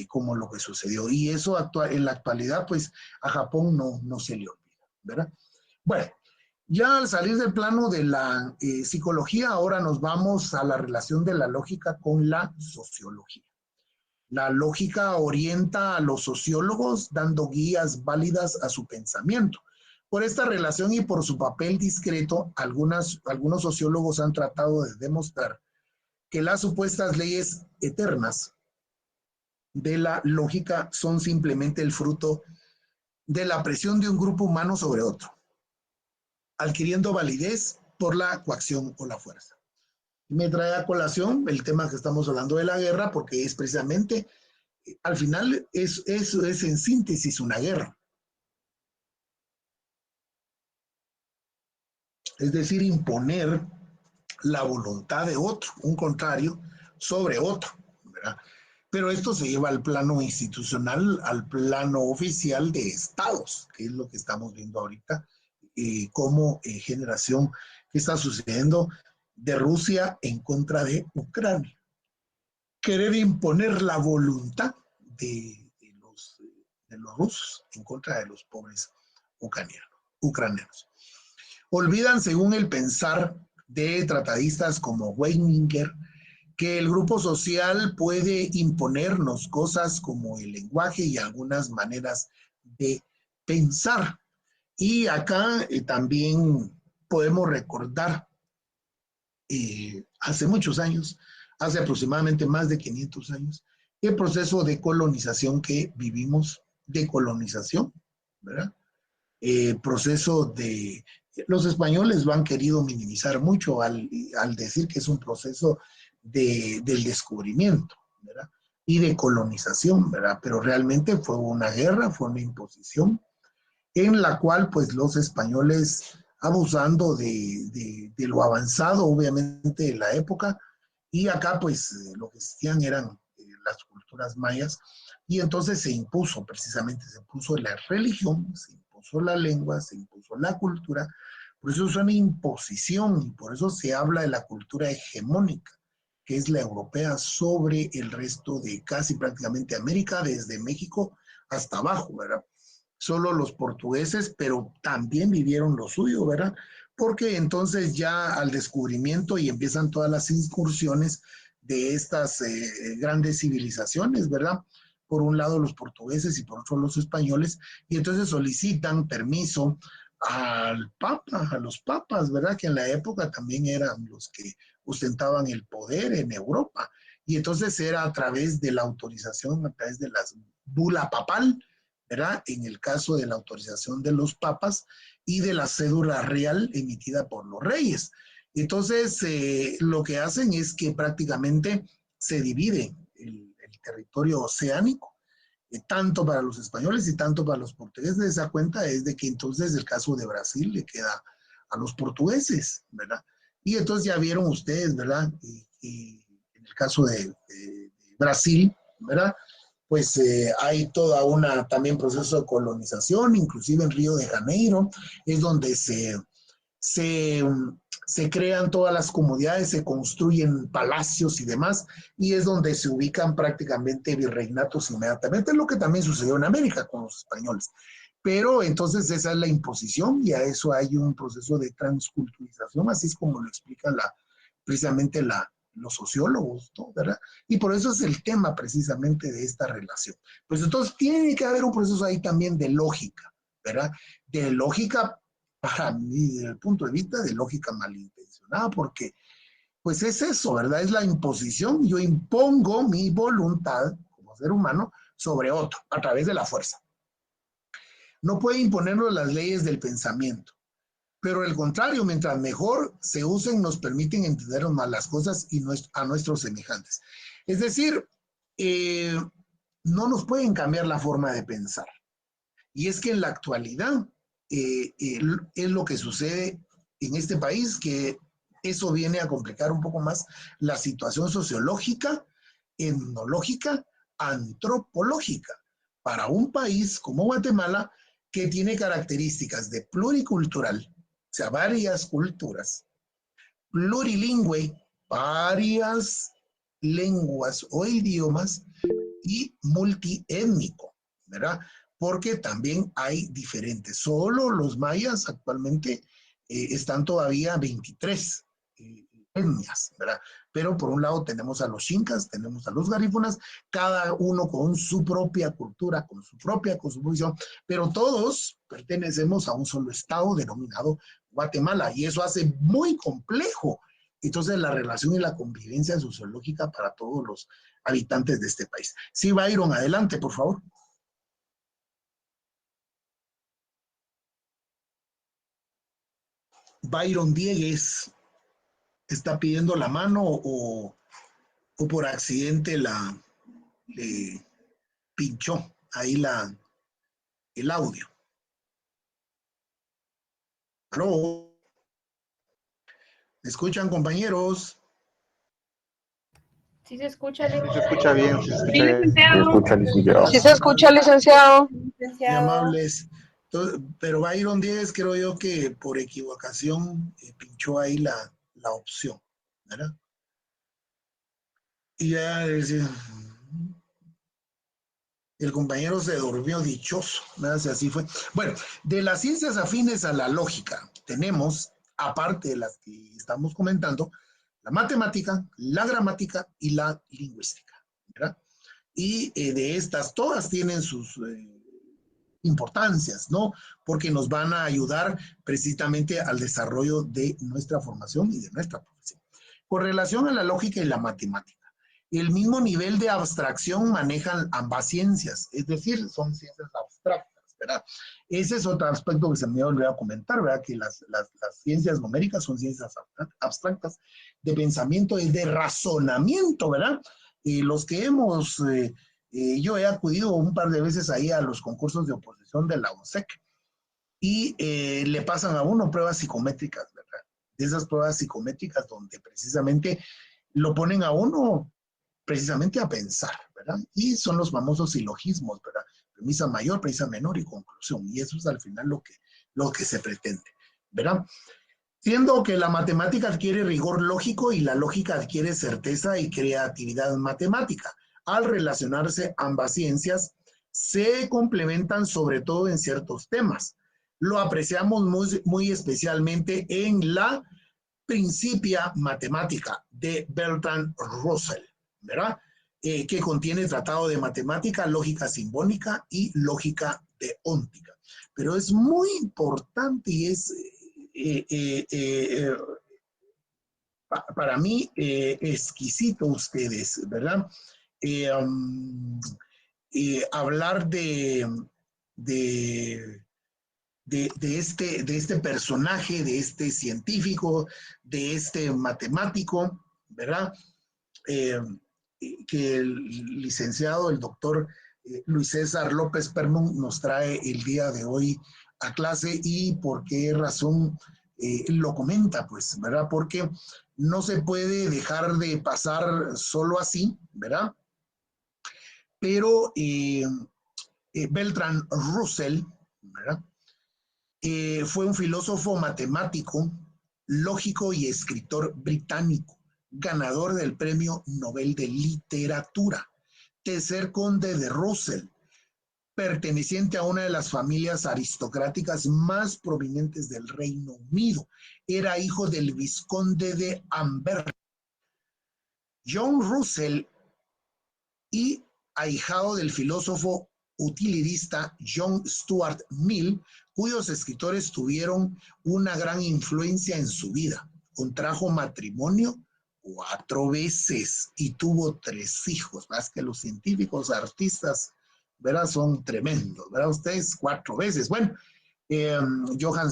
como lo que sucedió. Y eso en la actualidad, pues a Japón no se le olvida, ¿verdad? Bueno, ya al salir del plano de la psicología, ahora nos vamos a la relación de la lógica con la sociología. La lógica orienta a los sociólogos dando guías válidas a su pensamiento. Por esta relación y por su papel discreto, algunos sociólogos han tratado de demostrar que las supuestas leyes eternas de la lógica son simplemente el fruto de la presión de un grupo humano sobre otro, adquiriendo validez por la coacción o la fuerza. Me trae a colación el tema que estamos hablando de la guerra, porque es precisamente, al final, eso es en síntesis una guerra. Es decir, imponer la voluntad de otro, un contrario, sobre otro, ¿verdad? Pero esto se lleva al plano institucional, al plano oficial de estados, que es lo que estamos viendo ahorita, como generación que está sucediendo de Rusia en contra de Ucrania. Querer imponer la voluntad de los rusos en contra de los pobres ucranianos. Olvidan, según el pensar de tratadistas como Weininger, que el grupo social puede imponernos cosas como el lenguaje y algunas maneras de pensar. Y acá también podemos recordar hace muchos años, hace aproximadamente más de 500 años, el proceso de colonización que vivimos, de colonización, ¿verdad? Proceso de... Los españoles lo han querido minimizar mucho al decir que es un proceso del descubrimiento, ¿verdad? Y de colonización, ¿verdad? Pero realmente fue una guerra, fue una imposición en la cual pues los españoles, abusando de lo avanzado obviamente de la época, y acá pues lo que existían eran las culturas mayas, y entonces se impuso precisamente, se impuso la religión, se impuso la lengua, se impuso la cultura. Por eso es una imposición y por eso se habla de la cultura hegemónica, que es la europea sobre el resto de casi prácticamente América, desde México hasta abajo, ¿verdad? Solo los portugueses, pero también vivieron lo suyo, ¿verdad? Porque entonces ya al descubrimiento y empiezan todas las incursiones de estas grandes civilizaciones, ¿verdad? Por un lado los portugueses y por otro los españoles, y entonces solicitan permiso al Papa, a los papas, ¿verdad? Que en la época también eran los que ostentaban el poder en Europa. Y entonces era a través de la autorización, a través de la bula papal, ¿verdad? En el caso de la autorización de los papas y de la cédula real emitida por los reyes. Entonces, lo que hacen es que prácticamente se divide el territorio oceánico, tanto para los españoles y tanto para los portugueses. Esa cuenta es de que entonces el caso de Brasil le queda a los portugueses, ¿verdad? Y entonces ya vieron ustedes, ¿verdad? Y en el caso de Brasil, ¿verdad? Pues hay toda una también proceso de colonización, inclusive en Río de Janeiro, es donde se, se crean todas las comunidades, se construyen palacios y demás, y es donde se ubican prácticamente virreinatos inmediatamente, es lo que también sucedió en América con los españoles. Pero entonces esa es la imposición y a eso hay un proceso de transculturización, así es como lo explica precisamente los sociólogos, ¿no? ¿Verdad? Y por eso es el tema precisamente de esta relación. Pues entonces tiene que haber un proceso ahí también de lógica, ¿verdad? De lógica, para mí, desde el punto de vista de lógica malintencionada, porque pues es eso, ¿verdad? Es la imposición. Yo impongo mi voluntad como ser humano sobre otro a través de la fuerza. No puede imponernos las leyes del pensamiento, pero al contrario, mientras mejor se usen, nos permiten entender más las cosas y a nuestros semejantes. Es decir, no nos pueden cambiar la forma de pensar. Y es que en la actualidad es lo que sucede en este país, que eso viene a complicar un poco más la situación sociológica, etnológica, antropológica para un país como Guatemala, que tiene características de pluricultural, o sea, varias culturas, plurilingüe, varias lenguas o idiomas, y multiétnico, ¿verdad? Porque también hay diferentes. Solo los mayas actualmente están todavía 23 etnias, ¿verdad? Pero por un lado tenemos a los chincas, tenemos a los garífunas, cada uno con su propia cultura, con su propia cosmovisión, pero todos pertenecemos a un solo estado denominado Guatemala, y eso hace muy complejo entonces la relación y la convivencia sociológica para todos los habitantes de este país. Sí, Byron, adelante, por favor. Byron Diegues está pidiendo la mano o por accidente le pinchó ahí el audio. ¿Aló? ¿Me escuchan, compañeros? Sí se escucha, Sí se escucha bien, sí se Sí, escucha bien. licenciado. Sí se escucha, licenciado. Muy amables. Entonces, pero Byron Diegues creo yo que por equivocación pinchó ahí la opción, ¿verdad? Y ya decía, el compañero se durmió dichoso, ¿verdad? Si así fue. Bueno, de las ciencias afines a la lógica, tenemos, aparte de las que estamos comentando, la matemática, la gramática y la lingüística, ¿verdad? Y de estas, todas tienen sus importancias, ¿no? Porque nos van a ayudar precisamente al desarrollo de nuestra formación y de nuestra profesión. Con relación a la lógica y la matemática, el mismo nivel de abstracción manejan ambas ciencias, es decir, son ciencias abstractas, ¿verdad? Ese es otro aspecto que se me olvidó comentar, ¿verdad? Que las ciencias numéricas son ciencias abstractas de pensamiento y de razonamiento, ¿verdad? Los que hemos yo he acudido un par de veces ahí a los concursos de oposición de la UNSEC y le pasan a uno pruebas psicométricas, ¿verdad? De esas pruebas psicométricas donde precisamente lo ponen a uno precisamente a pensar, ¿verdad? Y son los famosos silogismos, ¿verdad? Premisa mayor, premisa menor y conclusión. Y eso es al final lo que se pretende, ¿verdad? Siendo que la matemática adquiere rigor lógico y la lógica adquiere certeza y creatividad matemática. Al relacionarse ambas ciencias, se complementan sobre todo en ciertos temas. Lo apreciamos muy especialmente en la Principia Matemática de Bertrand Russell, ¿verdad? Que contiene tratado de matemática, lógica simbólica y lógica deóntica. Pero es muy importante y es para mí exquisito ustedes, ¿verdad? Hablar de, de este personaje, de este científico, de este matemático, ¿verdad? Eh, que el licenciado, el doctor Luis César López Permon nos trae el día de hoy a clase y por qué razón lo comenta, pues, ¿verdad? Porque no se puede dejar de pasar solo así, ¿verdad? Pero Bertrand Russell, ¿verdad? Fue un filósofo matemático, lógico y escritor británico, ganador del Premio Nobel de Literatura, tercer conde de Russell, perteneciente a una de las familias aristocráticas más prominentes del Reino Unido. Era hijo del vizconde de Amberley, John Russell, y ahijado del filósofo utilitista John Stuart Mill, cuyos escritores tuvieron una gran influencia en su vida. Contrajo matrimonio 4 veces y tuvo 3 hijos. Más que los científicos, artistas, ¿verdad? Son tremendos, ¿verdad? Ustedes 4 veces. Bueno, Johann,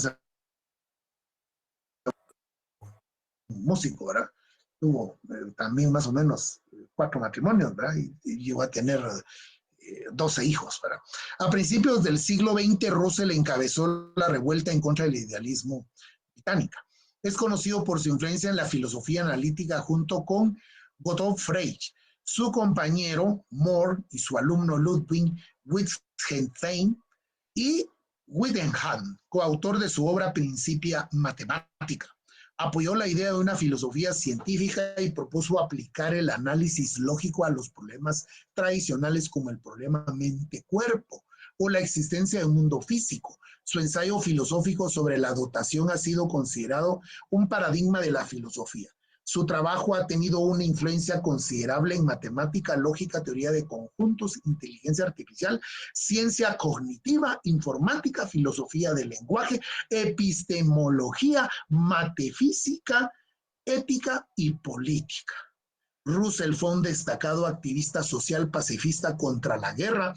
músico, ¿verdad? Tuvo también más o menos 4 matrimonios, ¿verdad? Y llegó a tener 12 hijos, ¿verdad? A principios del siglo XX, Russell encabezó la revuelta en contra del idealismo británico. Es conocido por su influencia en la filosofía analítica junto con Gottlob Frege, su compañero Moore y su alumno Ludwig Wittgenstein y Wyndham, coautor de su obra Principia Matemática. Apoyó la idea de una filosofía científica y propuso aplicar el análisis lógico a los problemas tradicionales como el problema mente-cuerpo o la existencia de un mundo físico. Su ensayo filosófico sobre la dotación ha sido considerado un paradigma de la filosofía. Su trabajo ha tenido una influencia considerable en matemática, lógica, teoría de conjuntos, inteligencia artificial, ciencia cognitiva, informática, filosofía del lenguaje, epistemología, metafísica, ética y política. Russell fue un destacado activista social pacifista contra la guerra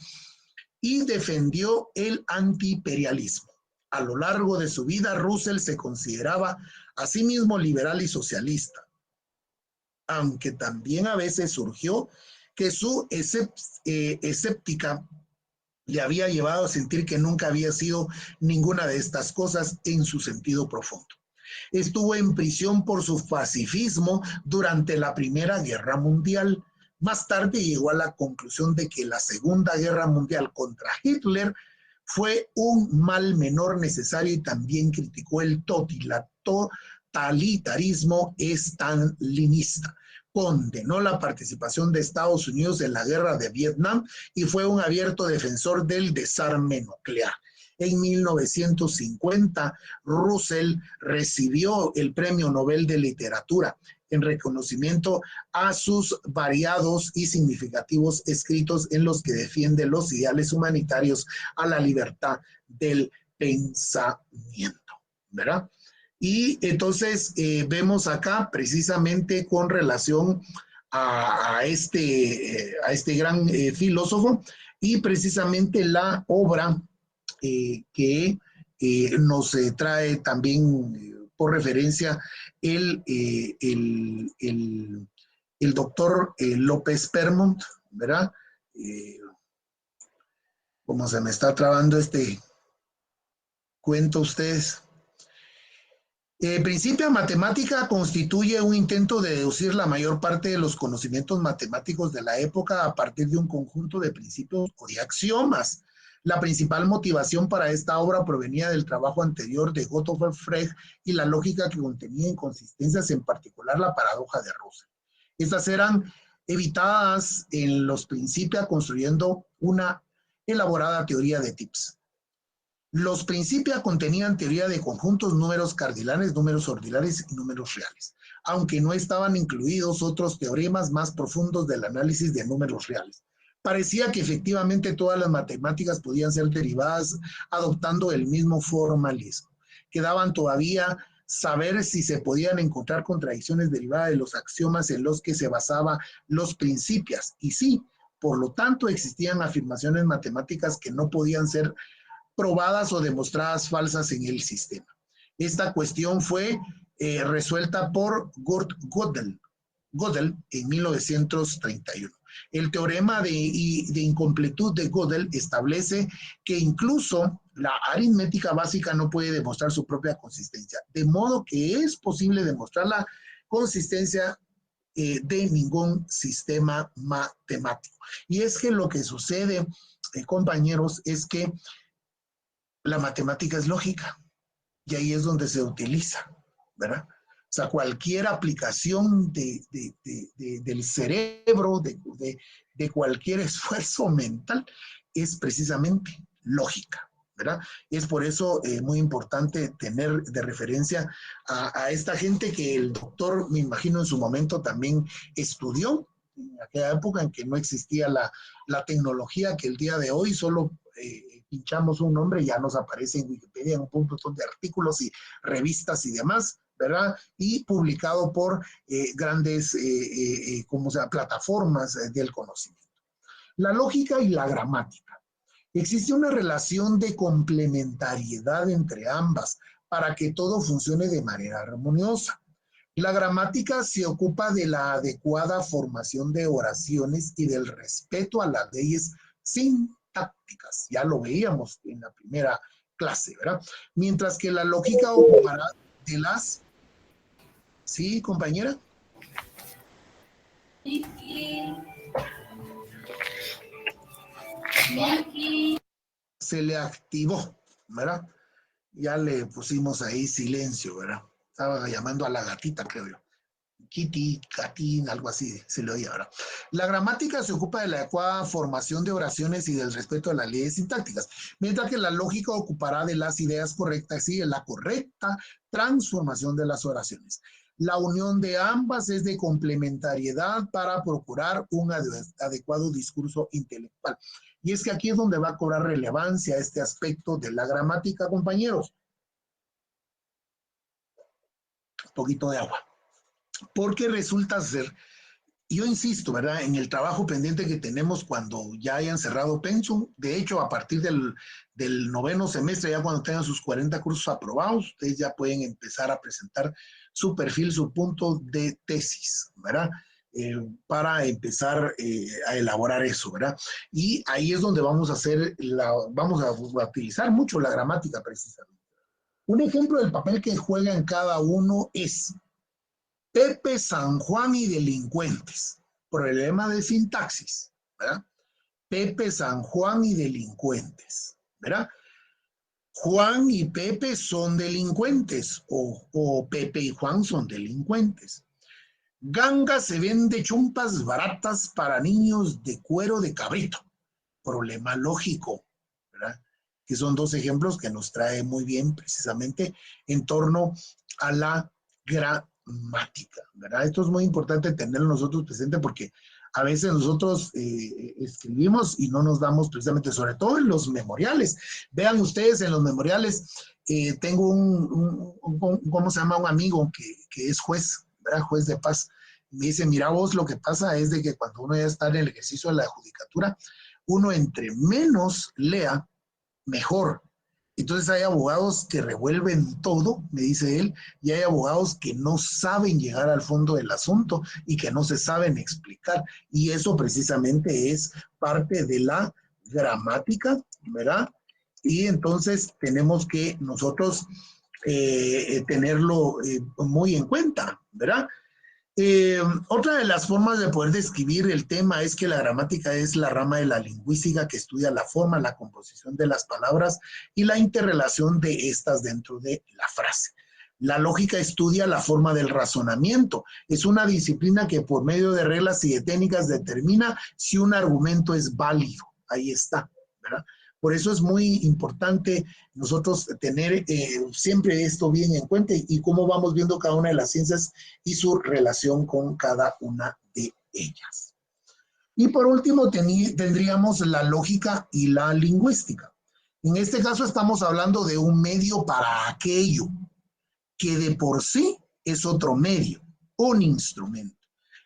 y defendió el antiimperialismo. A lo largo de su vida, Russell se consideraba a sí mismo liberal y socialista, aunque también a veces surgió que su escéptica le había llevado a sentir que nunca había sido ninguna de estas cosas en su sentido profundo. Estuvo en prisión por su pacifismo durante la Primera Guerra Mundial. Más tarde llegó a la conclusión de que la Segunda Guerra Mundial contra Hitler fue un mal menor necesario y también criticó el totalitarismo stalinista. Condenó la participación de Estados Unidos en la guerra de Vietnam y fue un abierto defensor del desarme nuclear. En 1950, Russell recibió el Premio Nobel de Literatura en reconocimiento a sus variados y significativos escritos en los que defiende los ideales humanitarios a la libertad del pensamiento, ¿verdad? Y entonces vemos acá precisamente con relación a este gran filósofo y precisamente la obra que nos trae también por referencia el doctor López Permont, ¿verdad? Como se me está trabando este cuento ustedes. Principia matemática constituye un intento de deducir la mayor parte de los conocimientos matemáticos de la época a partir de un conjunto de principios o de axiomas. La principal motivación para esta obra provenía del trabajo anterior de Gottlob Frege y la lógica que contenía inconsistencias, en particular la paradoja de Russell. Estas eran evitadas en los Principia construyendo una elaborada teoría de tips. Los Principia contenían teoría de conjuntos, números cardinales, números ordinales y números reales, aunque no estaban incluidos otros teoremas más profundos del análisis de números reales. Parecía que efectivamente todas las matemáticas podían ser derivadas adoptando el mismo formalismo. Quedaban todavía saber si se podían encontrar contradicciones derivadas de los axiomas en los que se basaban los Principias. Y sí, por lo tanto, existían afirmaciones matemáticas que no podían ser probadas o demostradas falsas en el sistema. Esta cuestión fue resuelta por Gödel en 1931. El teorema de incompletud de Gödel establece que incluso la aritmética básica no puede demostrar su propia consistencia, de modo que es posible demostrar la consistencia de ningún sistema matemático. Y es que lo que sucede, compañeros, es que la matemática es lógica y ahí es donde se utiliza, ¿verdad? O sea, cualquier aplicación del cerebro, de cualquier esfuerzo mental, es precisamente lógica, ¿verdad? Es por eso muy importante tener de referencia a esta gente que el doctor, me imagino, en su momento también estudió, en aquella época en que no existía la tecnología que el día de hoy solo pinchamos un nombre y ya nos aparece en Wikipedia un montón de artículos y revistas y demás, ¿verdad? Y publicado por grandes plataformas del conocimiento. La lógica y la gramática. Existe una relación de complementariedad entre ambas para que todo funcione de manera armoniosa. La gramática se ocupa de la adecuada formación de oraciones y del respeto a las leyes sintácticas. Ya lo veíamos en la primera clase, ¿verdad? Mientras que la lógica ocupará de las... ¿Sí, compañera? Se le activó, ¿verdad? Ya le pusimos ahí silencio, ¿verdad? Estaba llamando a la gatita, creo yo. Kitty, Catín, algo así se le oía ahora. La gramática se ocupa de la adecuada formación de oraciones y del respeto a las leyes sintácticas, mientras que la lógica ocupará de las ideas correctas y de la correcta transformación de las oraciones. La unión de ambas es de complementariedad para procurar un adecuado discurso intelectual. Y es que aquí es donde va a cobrar relevancia este aspecto de la gramática, compañeros. Un poquito de agua. Porque resulta ser, yo insisto, ¿verdad? En el trabajo pendiente que tenemos cuando ya hayan cerrado Pensum, de hecho, a partir del noveno semestre, ya cuando tengan sus 40 cursos aprobados, ustedes ya pueden empezar a presentar su perfil, su punto de tesis, ¿verdad? Para empezar a elaborar eso, ¿verdad? Y ahí es donde vamos a vamos a utilizar mucho la gramática precisamente. Un ejemplo del papel que juega en cada uno es Pepe, San Juan y delincuentes. Problema de sintaxis, ¿verdad? Pepe, San Juan y delincuentes, ¿verdad? Juan y Pepe son delincuentes o Pepe y Juan son delincuentes. Ganga se vende chumpas baratas para niños de cuero de cabrito. Problema lógico, ¿verdad? Que son dos ejemplos que nos trae muy bien precisamente en torno a la gramática, ¿verdad? Esto es muy importante tenerlo nosotros presente porque a veces nosotros escribimos y no nos damos precisamente, sobre todo en los memoriales. Vean ustedes en los memoriales, tengo ¿cómo se llama? Un amigo que es juez, ¿verdad? Juez de paz. Me dice, mira vos, lo que pasa es de que cuando uno ya está en el ejercicio de la judicatura, uno entre menos lea, mejor. Entonces hay abogados que revuelven todo, me dice él, y hay abogados que no saben llegar al fondo del asunto y que no se saben explicar. Y eso precisamente es parte de la gramática, ¿verdad? Y entonces tenemos que nosotros tenerlo muy en cuenta, ¿verdad? Otra de las formas de poder describir el tema es que la gramática es la rama de la lingüística que estudia la forma, la composición de las palabras y la interrelación de estas dentro de la frase. La lógica estudia la forma del razonamiento. Es una disciplina que por medio de reglas y de técnicas determina si un argumento es válido. Ahí está, ¿verdad? Por eso es muy importante nosotros tener siempre esto bien en cuenta y cómo vamos viendo cada una de las ciencias y su relación con cada una de ellas. Y por último tendríamos la lógica y la lingüística. En este caso estamos hablando de un medio para aquello que de por sí es otro medio, un instrumento.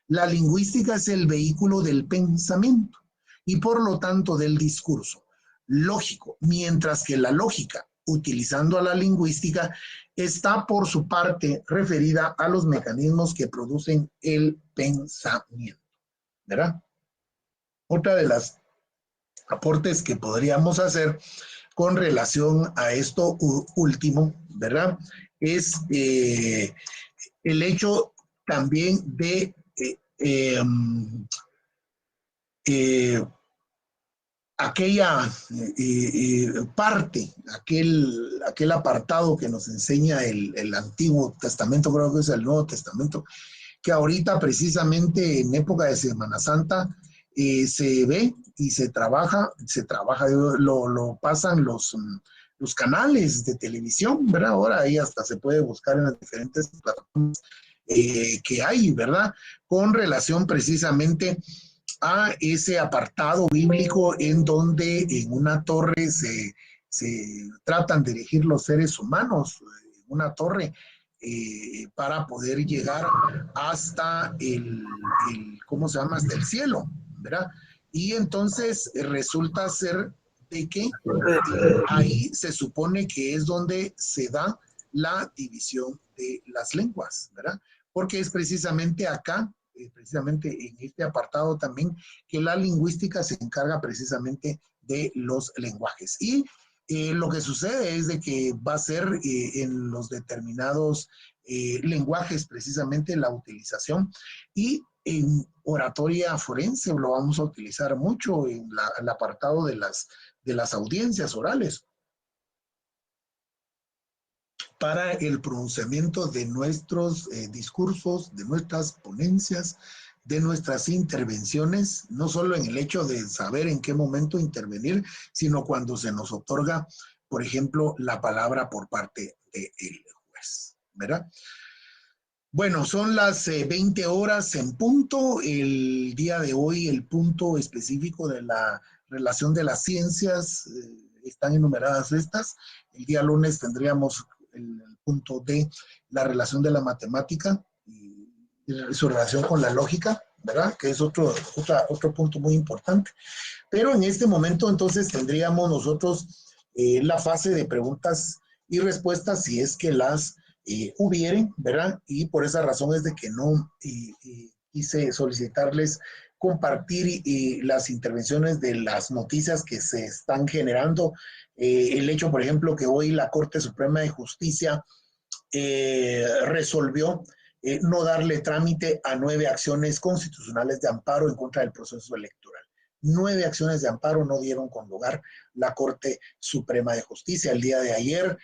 La lingüística es el vehículo del pensamiento y por lo tanto del discurso lógico, mientras que la lógica, utilizando a la lingüística, está por su parte referida a los mecanismos que producen el pensamiento, ¿verdad? Otra de las aportes que podríamos hacer con relación a esto último, ¿verdad? Es el hecho también de aquella parte, aquel apartado que nos enseña el Antiguo Testamento, creo que es el Nuevo Testamento, que ahorita precisamente en época de Semana Santa se ve y se trabaja, lo pasan los canales de televisión, ¿verdad? Ahora ahí hasta se puede buscar en las diferentes plataformas que hay, ¿verdad? Con relación precisamente a ese apartado bíblico en donde en una torre se tratan de elegir los seres humanos, una torre para poder llegar hasta ¿cómo se llama? Hasta el cielo, ¿verdad? Y entonces resulta ser de que ahí se supone que es donde se da la división de las lenguas, ¿verdad? Porque es precisamente acá, precisamente en este apartado también, que la lingüística se encarga precisamente de los lenguajes. Y lo que sucede es de que va a ser en los determinados lenguajes precisamente la utilización, y en oratoria forense lo vamos a utilizar mucho en el apartado de las audiencias orales para el pronunciamiento de nuestros discursos, de nuestras ponencias, de nuestras intervenciones, no solo en el hecho de saber en qué momento intervenir, sino cuando se nos otorga, por ejemplo, la palabra por parte del juez, ¿verdad? Bueno, son las 20 horas en punto. El día de hoy, el punto específico de la relación de las ciencias, están enumeradas estas. El día lunes tendríamos el punto de la relación de la matemática y su relación con la lógica, ¿verdad? Que es otro punto muy importante. Pero en este momento entonces tendríamos nosotros la fase de preguntas y respuestas, si es que las hubieren, ¿verdad? Y por esa razón es de que no quise solicitarles compartir las intervenciones de las noticias que se están generando. El hecho, por ejemplo, que hoy la Corte Suprema de Justicia resolvió no darle trámite a 9 acciones constitucionales de amparo en contra del proceso electoral. 9 acciones de amparo no dieron con lugar la Corte Suprema de Justicia. El día de ayer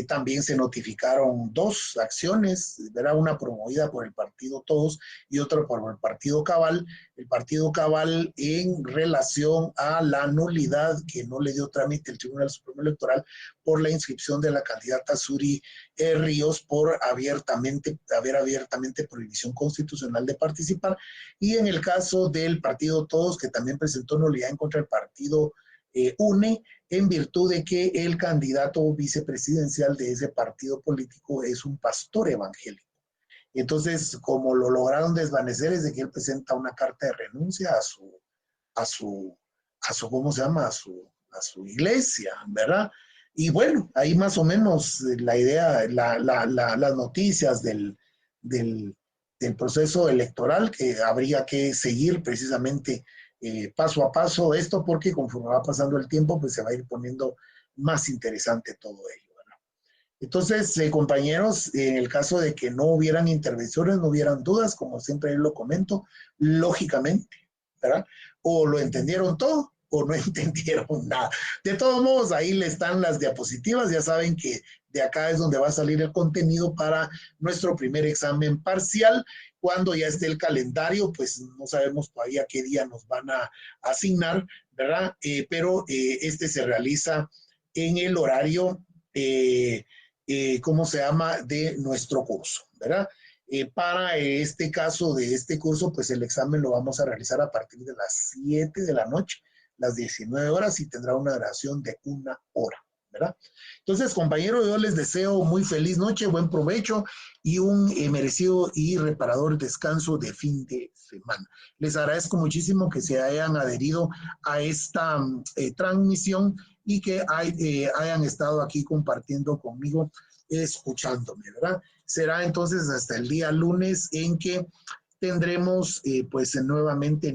también se notificaron 2 acciones, ¿verdad? Una promovida por el partido Todos y otra por el partido Cabal. El partido Cabal en relación a la nulidad que no le dio trámite el Tribunal Supremo Electoral por la inscripción de la candidata Suri Ríos por haber abiertamente prohibición constitucional de participar. Y en el caso del partido Todos, que también presentó nulidad en contra del partido UNE, en virtud de que el candidato vicepresidencial de ese partido político es un pastor evangélico. Entonces, como lo lograron desvanecer, es de que él presenta una carta de renuncia ¿cómo se llama? A su iglesia, ¿verdad? Y bueno, ahí más o menos la idea, las noticias del proceso electoral que habría que seguir precisamente paso a paso esto, porque conforme va pasando el tiempo, pues se va a ir poniendo más interesante todo ello, ¿verdad? Entonces, compañeros, en el caso de que no hubieran intervenciones, no hubieran dudas, como siempre lo comento, lógicamente, ¿verdad? O lo entendieron todo o no entendieron nada. De todos modos, ahí le están las diapositivas, ya saben que de acá es donde va a salir el contenido para nuestro primer examen parcial. Cuando ya esté el calendario, pues no sabemos todavía qué día nos van a asignar, ¿verdad? Pero este se realiza en el horario, ¿cómo se llama?, de nuestro curso, ¿verdad? Para este caso de este curso, pues el examen lo vamos a realizar a partir de las 7 de la noche, las 19 horas, y tendrá una duración de 1 hora, ¿verdad? Entonces, compañeros, yo les deseo muy feliz noche, buen provecho y un merecido y reparador descanso de fin de semana. Les agradezco muchísimo que se hayan adherido a esta transmisión y que hayan estado aquí compartiendo conmigo, escuchándome, ¿verdad? Será entonces hasta el día lunes en que tendremos pues nuevamente